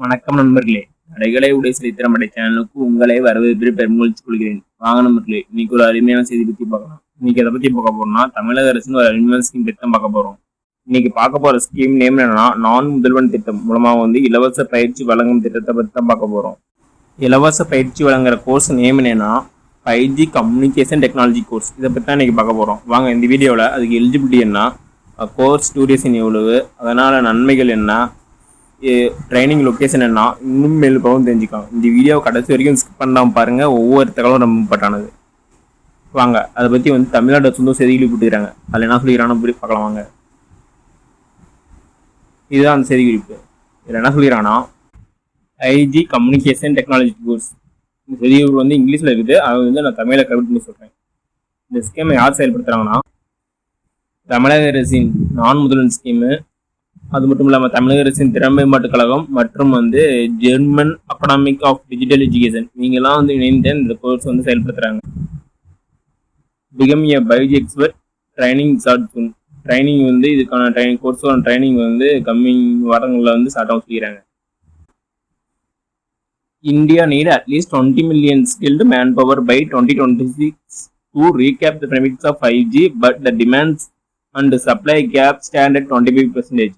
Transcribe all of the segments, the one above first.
வணக்கம் நண்பர்களே. கடைகளை உடைய சரித்திரம் சேனலுக்கு உங்களை வரவேற்பு பெருமகிழ்ச்சி கொள்கிறேன். வாங்க நண்பர்களே, இன்னைக்கு ஒரு அருமையான செய்தி பத்தி பார்க்கலாம். இன்னைக்கு எதை பத்தி பார்க்க போறோம்னா, தமிழக அரசின் ஒரு அருமையான ஸ்கீம் திட்டம் பார்க்க போறோம். இன்னைக்கு பார்க்க போற ஸ்கீம் நேம் என்னன்னா, நான் முதல்வன் திட்டம் மூலமா இலவச பயிற்சி வழங்கும் திட்டத்தை பத்தி தான் பார்க்க போறோம். இலவச பயிற்சி வழங்குற கோர்ஸ் நேம் என்னன்னா 5G கம்யூனிகேஷன் டெக்னாலஜி கோர்ஸ். இதை பத்தி தான் இன்னைக்கு பார்க்க போறோம். வாங்க இந்த வீடியோவில் அதுக்கு எலிஜிபிலிட்டி என்ன, கோர்ஸ் டியூரேஷன் எவ்வளவு, அதனால நன்மைகள் என்ன, ட்ரைனிங் லொக்கேஷன் என்ன, இன்னும் மேலும் தெரிஞ்சுக்கலாம். இந்த வீடியோ கடைசி வரைக்கும் ஸ்கிப் பண்ணாமல் பாருங்க. ஒவ்வொரு தகவலும் ரொம்ப இம்பார்ட்டானது. வாங்க அதை பற்றி தமிழ்நாடு சொந்த செய்திகள் போட்டுக்கிறாங்க. அதில் என்ன சொல்லிக்கிறான்னு பார்க்கலாம். வாங்க, இதுதான் அந்த செய்தி குறிப்பு. இதில் என்ன சொல்லிக்கிறாங்கன்னா 5G கம்யூனிகேஷன் டெக்னாலஜி கோர்ஸ். இந்த செய்திகள் இங்கிலீஷில் இருக்குது. அதை நான் தமிழில் கன்வெர்ட் பண்ணி சொல்கிறேன். இந்த ஸ்கீமை யார் செயல்படுத்துகிறாங்கன்னா, தமிழக அரசின் நான் முதல்வன் ஸ்கீமு, அது மட்டும் இல்லாமல் தமிழக அரசின் திறன் மேம்பாட்டு கழகம் மற்றும் German academic of digital education இவங்கெல்லாம் இணைந்து இந்த கோர்ஸ் செயல்படுத்துறாங்க. Become a 5G expert training start soon. Training இதுக்கான கோர்ஸோட ட்ரைனிங் கம்மிங் வாரங்களில் ஸ்டார்ட் ஆகும் சொல்லிக்கிறாங்க. India need at least 20 million skilled manpower by 2026 to recap the premises of 5G, but the demands and supply gap stand at 25%.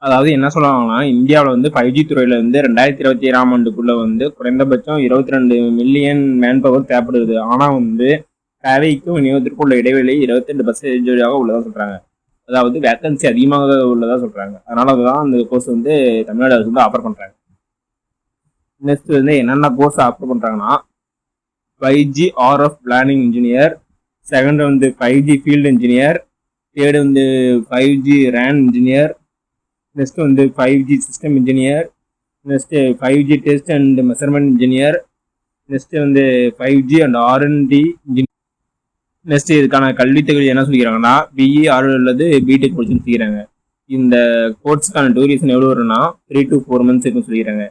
அதாவது என்ன சொல்லுவாங்கன்னா, இந்தியாவில் 5G துறையில 2027ஆம் ஆண்டுக்குள்ள குறைந்தபட்சம் 22 million மேன்பவர் தேவைப்படுது. ஆனால் தேவைக்கும் விநியோகத்திற்கும் உள்ள இடைவெளி 28% உள்ளதா சொல்றாங்க. அதாவது வேக்கன்சி அதிகமாக உள்ளதா சொல்றாங்க. அதனால அதுதான் அந்த கோர்ஸ் தமிழ்நாடு அரசு ஆஃபர் பண்றாங்க. நெக்ஸ்ட் என்னென்ன கோர்ஸ் ஆஃபர் பண்றாங்கன்னா, 5G RF planning engineer, second 5G field engineer, third 5G RAN engineer, next 5G system engineer, next 5G test and measurement engineer, next 5G and R&D engineer. Next இதுக்கான கல்வி தகுதி என்ன சொல்லிக்கிறாங்கன்னா, BE R அல்லது BTech படிச்சுன்னு சொல்லிக்கிறாங்க. இந்த கோர்ஸுக்கான duration எவ்வளோ வரும்னா 3 to 4 months இருக்குன்னு சொல்லிக்கிறாங்க.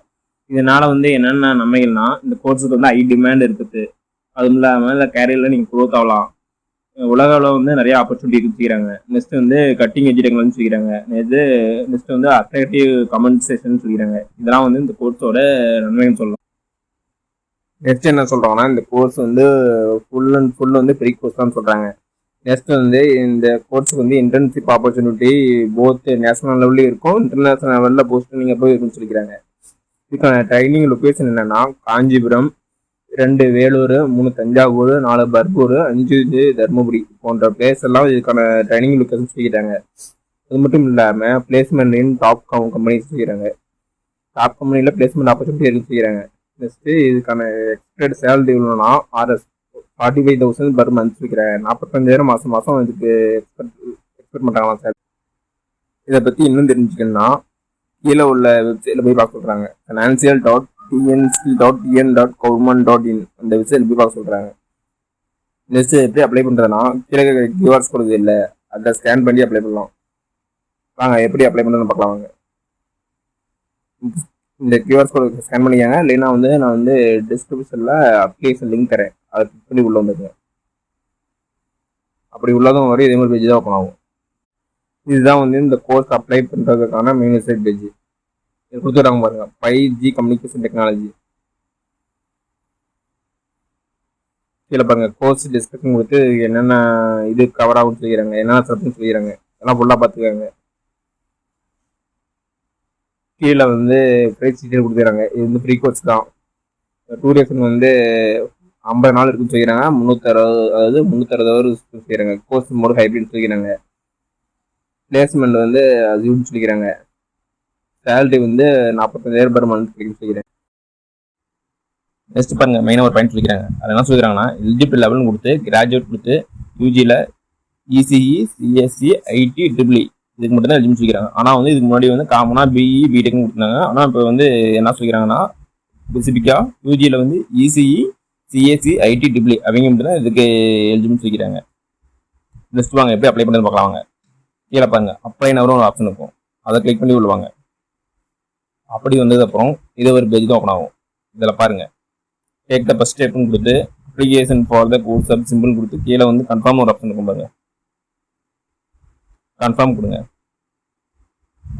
இதனால என்னென்ன நன்மைகள்னா, இந்த கோர்ஸுக்கு ஹை டிமாண்ட் இருக்குது. அதுவும் இல்லாமல் கேரியரில் நீங்கள் க்ரோத் ஆகலாம். உலக அளவில் நிறைய ஆப்பர்ச்சுனிட்டி வச்சுக்கிறாங்க. நெக்ஸ்ட் கட்டிங் எஜ் டெக்னாலஜி சொல்லிக்கிறாங்க. நெக்ஸ்ட் அட்ராக்டிவ் கமென்சேஷன் சொல்லிக்கிறாங்க. இதெல்லாம் இந்த கோர்ஸோட நன்மைன்னு சொல்லலாம். நெக்ஸ்ட் என்ன சொல்றாங்கன்னா, இந்த course full and full free course தான் சொல்றாங்க. நெக்ஸ்ட் இந்த கோர்ஸுக்கு இன்டர்ன்ஷிப் ஆப்பர்ச்சுனிட்டி போத் நேஷனல் லெவல்லையும் இருக்கும், இன்டர்நேஷனல் லெவலில் போஸ்ட் நீங்கள் போய் இருக்குன்னு சொல்லிக்கிறாங்க. இதுக்கான ட்ரைனிங் லொக்கேஷன் என்னன்னா, காஞ்சிபுரம், 2 வேலூர், 3 தஞ்சாவூர், 4 பர்கூர், 5 தர்மபுரி போன்ற பிளேஸ் எல்லாம் இதுக்கான ட்ரைனிங் லொக்கேஷன் சொல்லிக்கிறாங்க. அது மட்டும் இல்லாமல் பிளேஸ்மெண்ட் இன் டாப் கம்பெனி சொல்லிக்கிறாங்க. டாப் கம்பெனியில் பிளேஸ்மெண்ட் ஆப்பர்ச்சுனிட்டி இருக்குன்னு சொல்லிக்கிறாங்க. நெக்ஸ்ட்டு இதுக்கான எக்ஸ்பெக்டட் சேலரி எவ்வளோனா RS 45,000 பர் மந்த் சொல்லிக்கிறாங்க. 45,000 மாதம் இதுக்கு எக்ஸ்பெக்ட் பண்ணுறாங்களா சார். இதை பற்றி இன்னும் தெரிஞ்சுக்கணும்னா கீழே உள்ள வெப்சைட்டில் போய் பார்க்க சொல்கிறாங்க. financial.tnc.in.government.in அந்த வெப்சைட்டில் போய் பார்க்க சொல்கிறாங்க. நெக்ஸ்ட் எப்படி அப்ளை பண்ணுறதுனா, கீழே கியூஆர்ஸ் கொடுக்குது இல்லை, அதை ஸ்கேன் பண்ணி அப்ளை பண்ணலாம். வாங்க எப்படி அப்ளை பண்ணுறதுன்னு பார்க்கலாம். வாங்க, இந்த கியூஆர் கோடு ஸ்கேன் பண்ணிக்காங்க. இல்லைன்னா நான் டிஸ்கிரிப்ஷனில் அப்ளிகேஷன் லிங்க் தரேன், அதை கிளிக் பண்ணி உள்ள வந்துருங்க. அப்படி உள்ளதும் வரை இதே மாதிரி பேஜ் தான் ஓப்பன் ஆகும். இதுதான் இந்த கோர்ஸ் அப்ளை பண்ணுறதுக்கான மெயின் வெப்சைட் பேஜ். இது கொடுத்துட்டாங்க பாருங்க, 5G கம்யூனிகேஷன் டெக்னாலஜி. கீழே பாருங்க, கோர்ஸ் டிஸ்கிரிப்ஷன் கொடுத்து என்னென்ன இது கவர் ஆகும்னு சொல்லிக்கிறாங்க, என்னென்ன சப்ஜெக்ட் சொல்லிக்கிறாங்க, எல்லாம் ஃபுல்லாக பார்த்துக்காங்க. கீழே ப்ரைஸ் டீட்டெயில் கொடுத்துக்கிறாங்க. இது ஃப்ரீ கோர்ஸ் தான். டூரேஷன் 50 நாள் இருக்குன்னு சொல்லிக்கிறாங்க. 360 ஹவர்ஸ் சொல்லிக்கிறாங்க. கோர்ஸ் மோடு ஹைப்ரிட் சொல்லிக்கிறாங்க. பிளேஸ்மெண்ட் அதுன்னு சொல்லிக்கிறாங்க. சேலரி 45,000 பர் மந்த் கிடைக்கும் சொல்லிக்கிறேன். நெக்ஸ்ட் பாருங்க, மெயினாக ஒரு பாயிண்ட் சொல்லிக்கிறாங்க. அது என்ன சொல்லிக்கிறாங்கன்னா, எலிஜிபிள் லெவல்னு கொடுத்து கிராஜுவேட் கொடுத்து யூஜியில் ECE, CSE, IT, EEE இதுக்கு மட்டும் தான் எலிஜிபிள் சொல்லிக்கிறாங்க. ஆனால் இதுக்கு முன்னாடி காமனாக BE, BTECனு கொடுத்தாங்க. ஆனால் இப்போ என்ன சொல்லிக்கிறாங்கன்னா, ஸ்பெசிஃபிக்காக யூஜியில் ECE, CSE, IT, EEE அவங்க மட்டும் தான் இதுக்கு எலிஜிபிள் சொல்லிக்கிறாங்க. நெக்ஸ்ட் வாங்க எப்படி அப்ளை பண்ணுறது பார்க்கலாம். வாங்க, கீழே பாருங்க, அப்ளை நவரும் ஒரு ஆப்ஷன் இருக்கும், அதை கிளிக் பண்ணி விடுவாங்க. அப்படி வந்ததுக்கப்புறம் இது ஒரு பேஜ் தான் ஓப்பன் ஆகும். இதில் பாருங்க, டேக் த ஃபர்ஸ்ட் ஸ்டெப்னு கொடுத்து application for the course sub simple கொடுத்து கீழே கன்ஃபார்ம் ஒரு ஆப்ஷன் இருக்கும் பாருங்க, கன்ஃபார்ம் கொடுங்க.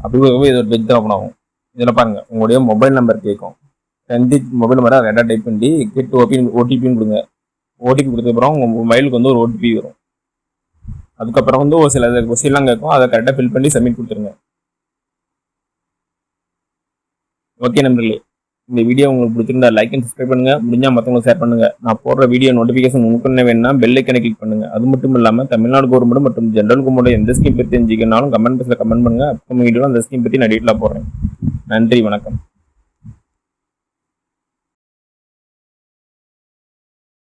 அப்படி இது ஒரு பேஜ் தான் ஓப்பன் ஆகும். இதில் பாருங்க, உங்களுடைய மொபைல் நம்பர் கேட்கும். 10 digit மொபைல் நம்பரை கரெக்டாக டைப் பண்ணி கெட் ஓடிபின்னு கொடுங்க. ஓடிபி கொடுத்ததுக்கப்புறம் உங்கள் மொபைலுக்கு வந்து ஒரு ஓடிபி வரும். அதுக்கப்புறம் வந்து ஒரு சில கொஸ்டின்லாம் கேட்கும், அதை கரெக்டாக ஃபில் பண்ணி சப்மிட் கொடுத்துருங்க. ஓகே நண்பர்களே, இந்த வீடியோ உங்களுக்கு பிடிச்சிருந்தா லைக் அண்ட் சப்ஸ்கிரைப் பண்ணுங்க. முடிஞ்சா மற்றவங்களுக்கு ஷேர் பண்ணுங்க. நான் போடுற வீடியோ நோட்டிஃபிகேஷன் உங்களுக்கு வேணும்னா பெல் ஐக்கனை கிளிக் பண்ணுங்க. அது மட்டும் இல்லாமல் தமிழ்நாடு கவர்மெண்ட் மற்றும் ஜென்ரல் கவர்மெண்ட் எந்த ஸ்கீம் பற்றி தெரிஞ்சுக்கனாலும் கமெண்ட் பாக்ஸில் கமெண்ட் பண்ணுங்க. அப்கமிங் வீடியோவில் அந்த ஸ்கீம் பற்றி நான் டீட்டெயிலாக போடுறேன். நன்றி, வணக்கம்.